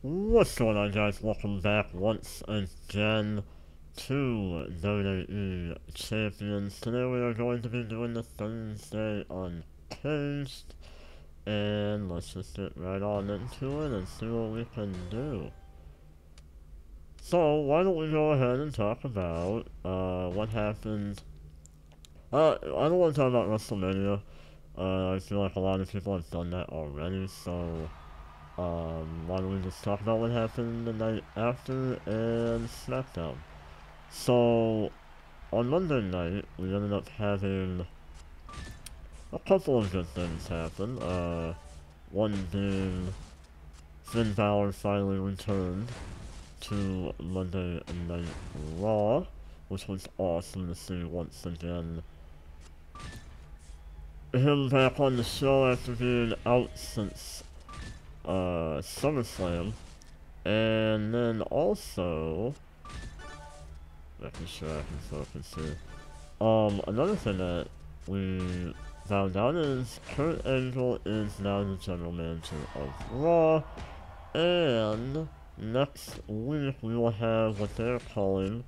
What's going on, guys? Welcome back once again to WWE Champions. Today we are going to be doing the Thursday Uncaged, and let's just get right on into it and see what we can do. So, why don't we go ahead and talk about what happened. I don't want to talk about WrestleMania. I feel like a lot of people have done that already, so why don't we just talk about what happened the night after and SmackDown? So, on Monday night, we ended up having a couple of good things happen. One being Finn Balor finally returned to Monday Night Raw, which was awesome to see once again. Him back on the show after being out since SummerSlam. And then also, making sure I can focus here. Another thing that we found out is Kurt Angle is now the general manager of Raw, and next week we will have what they're calling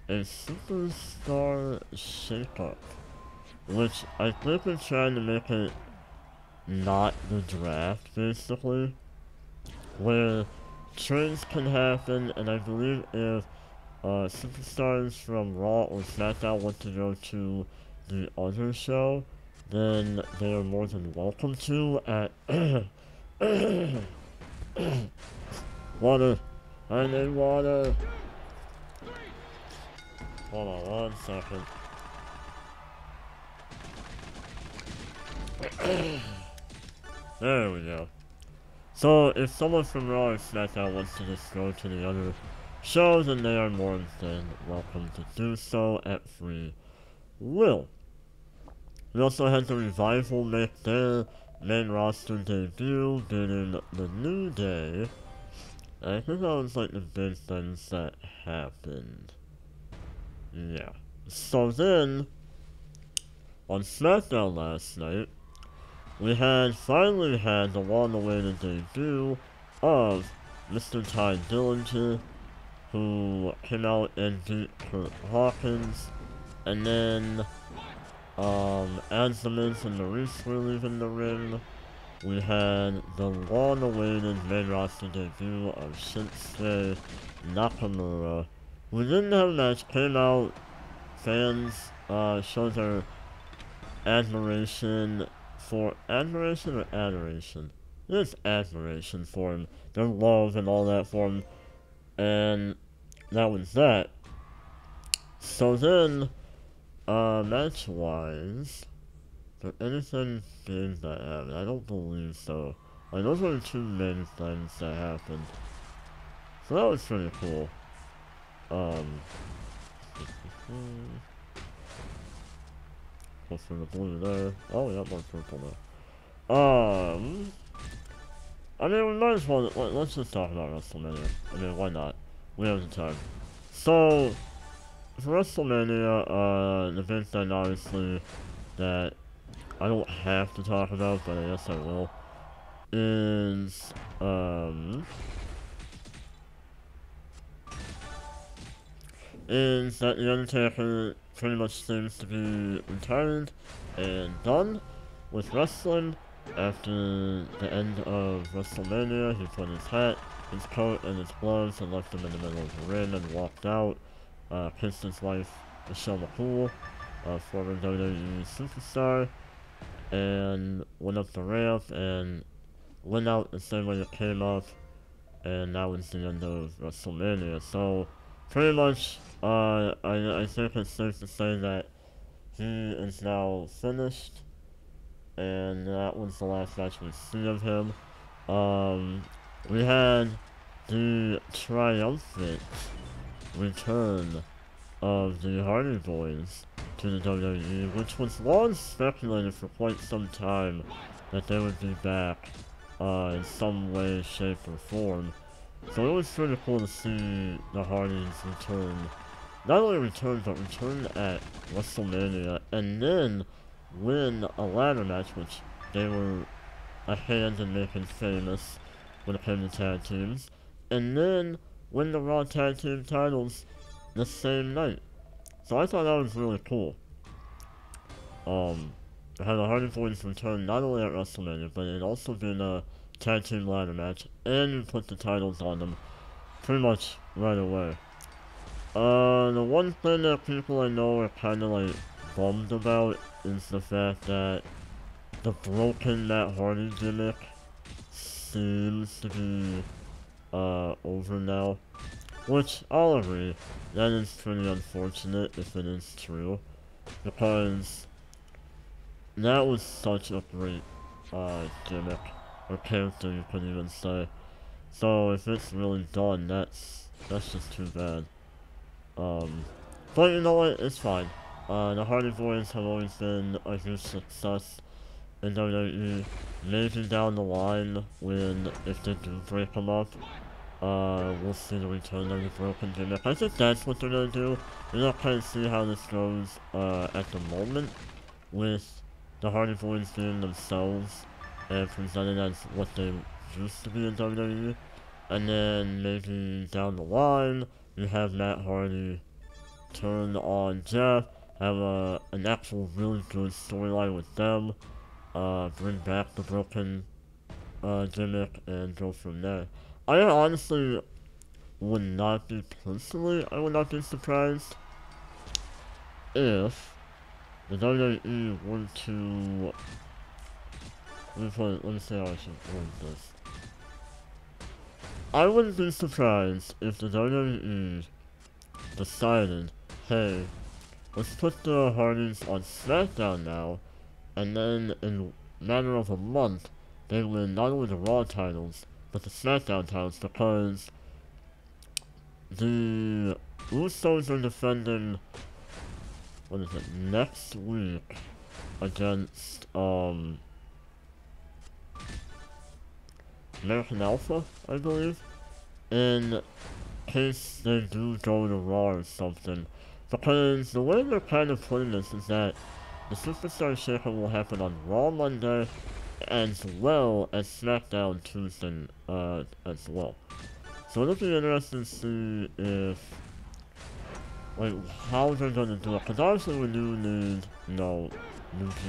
a Superstar Shakeup, which I think they're trying to make it not the draft, basically, where trades can happen, and I believe if superstars from Raw or SmackDown want to go to the other show, then they are more than welcome to at water. I need water. Hold on 1 second. There we go. So, if someone from Raw or SmackDown wants to just go to the other shows, then they are more than welcome to do so at free will. We also had the Revival make their main roster debut, beating the New Day. And I think that was like the big things that happened. Yeah. So then, on SmackDown last night, we finally had the long-awaited debut of Mr. Ty Dillinger, who came out and beat Kurt Hawkins, and then, as the Miz and the Reese were leaving the ring, we had the long-awaited main roster debut of Shinsuke Nakamura, who didn't have a match, came out, fans, showed their admiration or adoration? It's admiration for him, their love and all that for him, and that was that. So then, match-wise, is there anything big that happened? I don't believe so. Like, those were the two main things that happened. So that was pretty cool. For the blue there. Oh, we got more purple now. I mean, we might as well, let's just talk about WrestleMania. I mean, why not? We have the time. So, for WrestleMania, the big thing, obviously, that I don't have to talk about, but I guess I will, is, that The Undertaker pretty much seems to be retired and done with wrestling. After the end of WrestleMania, he put his hat, his coat, and his gloves and left them in the middle of the ring and walked out. Kissed his wife, Michelle McCool, former WWE Superstar, and went up the ramp and went out the same way it came up, and that was the end of WrestleMania. So, pretty much, I think it's safe to say that he is now finished, and that was the last match we see of him. We had the triumphant return of the Hardy Boyz to the WWE, which was long speculated for quite some time that they would be back in some way, shape, or form. So it was pretty cool to see the Hardys return. Not only return, but return at WrestleMania, and then win a ladder match, which they were a hand in making famous, when it came to tag teams, and then win the Raw tag team titles the same night. So I thought that was really cool. It had the Hardy Boyz return not only at WrestleMania, but it had also been a tag team ladder match, and you put the titles on them pretty much right away. The one thing that people I know are kind of like bummed about is the fact that the broken Matt Hardy gimmick seems to be over now, which I'll agree, that is pretty unfortunate if it is true, because that was such a great gimmick, or character you could even say. So if it's really done, that's just too bad. But you know what, it's fine. The Hardy Boyz have always been a huge success in WWE. Maybe down the line, if they do break them up, we'll see the return of the broken gimmick. I think that's what they're gonna do. We're gonna kind of see how this goes, at the moment, with the Hardy Boyz being themselves, and presented as what they used to be in WWE. And then maybe down the line, you have Matt Hardy turn on Jeff, have an actual really good storyline with them, bring back the broken gimmick, and go from there. I honestly would not be I would not be surprised if the WWE were to, let me see how I should word this. I wouldn't be surprised if the WWE decided, hey, let's put the Hardys on SmackDown now, and then in a matter of a month, they win not only the Raw titles, but the SmackDown titles, because the Usos are defending, next week against, American Alpha, I believe, in case they do go to Raw or something. Because the way they're kind of putting this is that the Superstar Shakeup will happen on Raw Monday, as well as SmackDown Tuesday, as well. So it'll be interesting to see if, how they're gonna do it. Because obviously we do need, new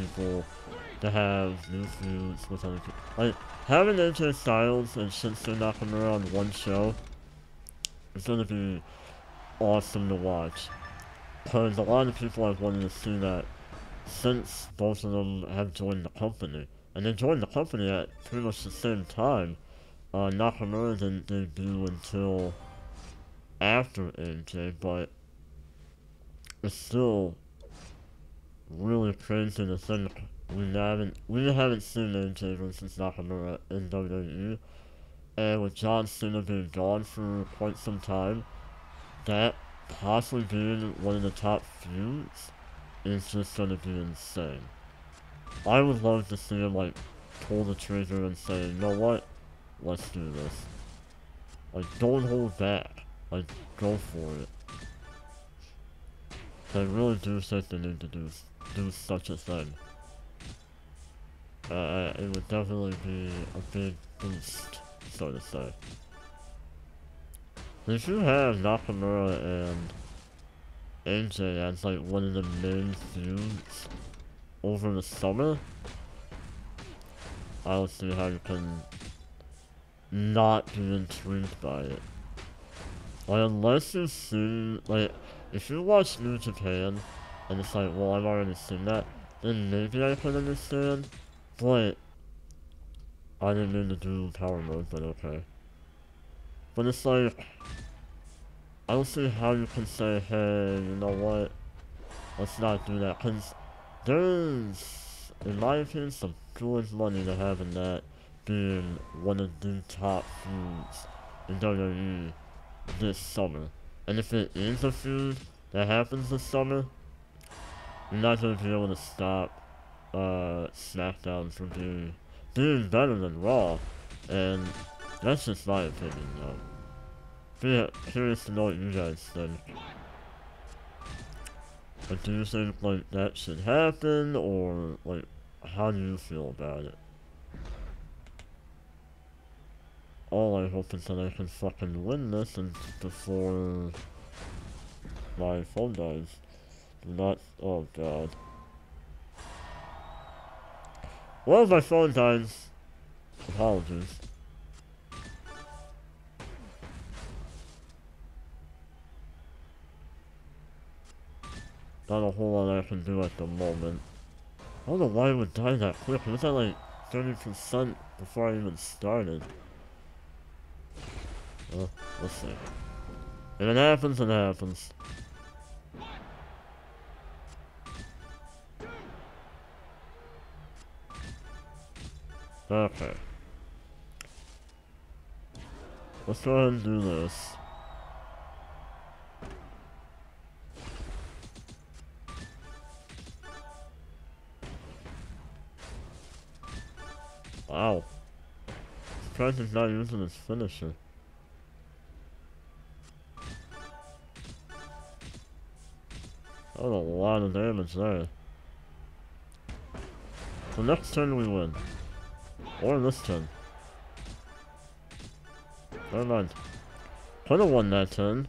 people to have new feuds with other people. Having AJ Styles and Shinsuke Nakamura on one show is gonna be awesome to watch. Because a lot of people have wanted to see that since both of them have joined the company. And they joined the company at pretty much the same time. Nakamura didn't debut until after AJ, but it's still really crazy to think we haven't seen AJ versus Nakamura in WWE. And with John Cena being gone for quite some time, that possibly being one of the top feuds is just gonna be insane. I would love to see him pull the trigger and say, you know what, let's do this. Don't hold back. Go for it. I really do think they need to do such a thing. It would definitely be a big boost, so to say. If you have Nakamura and AJ as one of the main feuds over the summer, I don't see how you can not be intrigued by it. Unless you've seen, if you watch New Japan, and it's well, I've already seen that, then maybe I could understand, but I didn't mean to do power mode, but okay. But it's I don't see how you can say, hey, you know what, let's not do that, because there's, in my opinion, some good money to have in that being one of the top feuds in WWE this summer. And if it is a feud that happens this summer, you're not going to be able to stop SmackDown from being better than Raw, and that's just my opinion though. Be curious to know what you guys think. Do you think that should happen, or how do you feel about it? all I hope is that I can fucking win this and before my phone dies. Do not, oh god. Well, if my phone dies, apologies. Not a whole lot I can do at the moment. I don't know why it would die that quick. It was at like 30% before I even started. Well, we'll see. If it happens, it happens. Okay. Let's go ahead and do this. Wow. Surprised he's not using his finisher. That was a lot of damage there. So next turn we win. Or this turn. Never mind. Could've won that turn.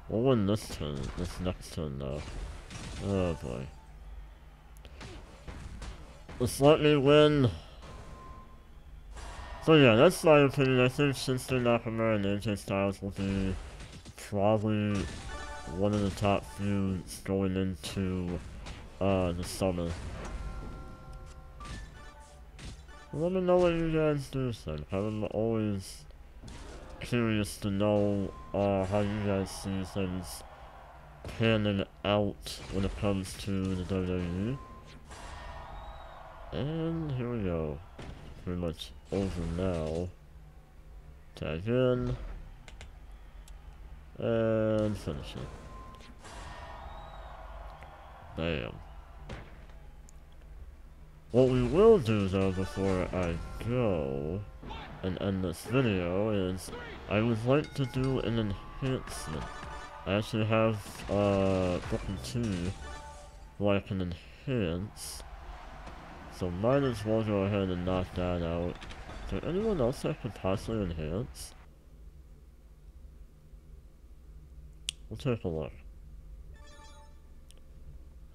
We'll win this turn, this next turn though. Oh boy. Just let me win. So yeah, that's my opinion. I think Shinsuke Nakamura and AJ Styles will be probably one of the top feuds going into the summer. Let me know what you guys do then. I'm always curious to know how you guys see things panning out when it comes to the WWE. And here we go. Pretty much over now. Tag in. And finish it. Bam. What we will do though before I go and end this video is I would like to do an enhancement. I actually have Booking 2 who I can enhance. So might as well go ahead and knock that out. Is there anyone else I could possibly enhance? We'll take a look.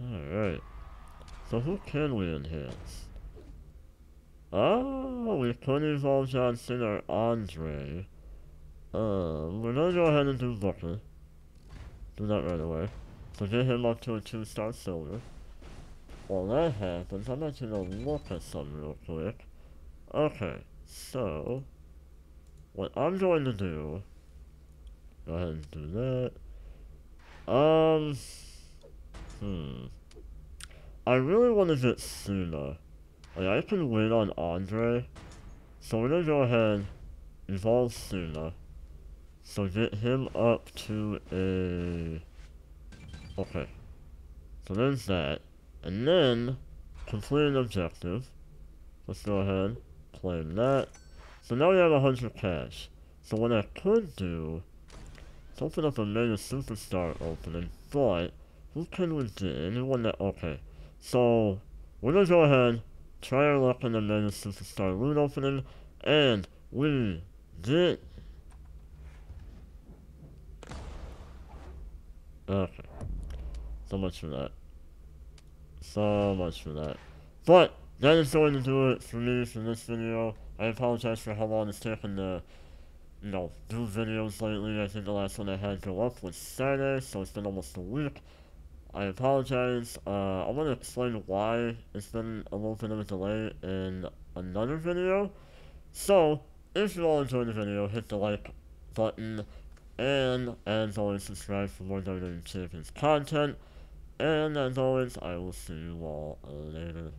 Alright. So who can we enhance? Oh, we could evolve John Cena or Andre. We're gonna go ahead and do Booker. Do that right away. So get him up to a 2-star silver. While that happens, I'm actually gonna look at something real quick. Okay, so what I'm going to do, go ahead and do that. I really want to get Cena. Like, I can wait on Andre, so we're gonna go ahead, evolve Cena. So get him up to a... Okay. So there's that. And then, complete an objective. Let's go ahead, claim that. So now we have 100 cash. So what I could do is open up a Mega Superstar opening, but who can we get? Anyone that... Okay. So, we're gonna go ahead, try our luck in the Mega Superstar loot opening, and we get... Okay. So much for that. So much for that. But, that is going to do it for me for this video. I apologize for how long it's taken to, do videos lately. I think the last one I had go up was Saturday, so it's been almost a week. I apologize. I want to explain why it's been a little bit of a delay in another video. So, if you all enjoyed the video, hit the like button. And, as always, subscribe for more WWE Champions content. And, as always, I will see you all later.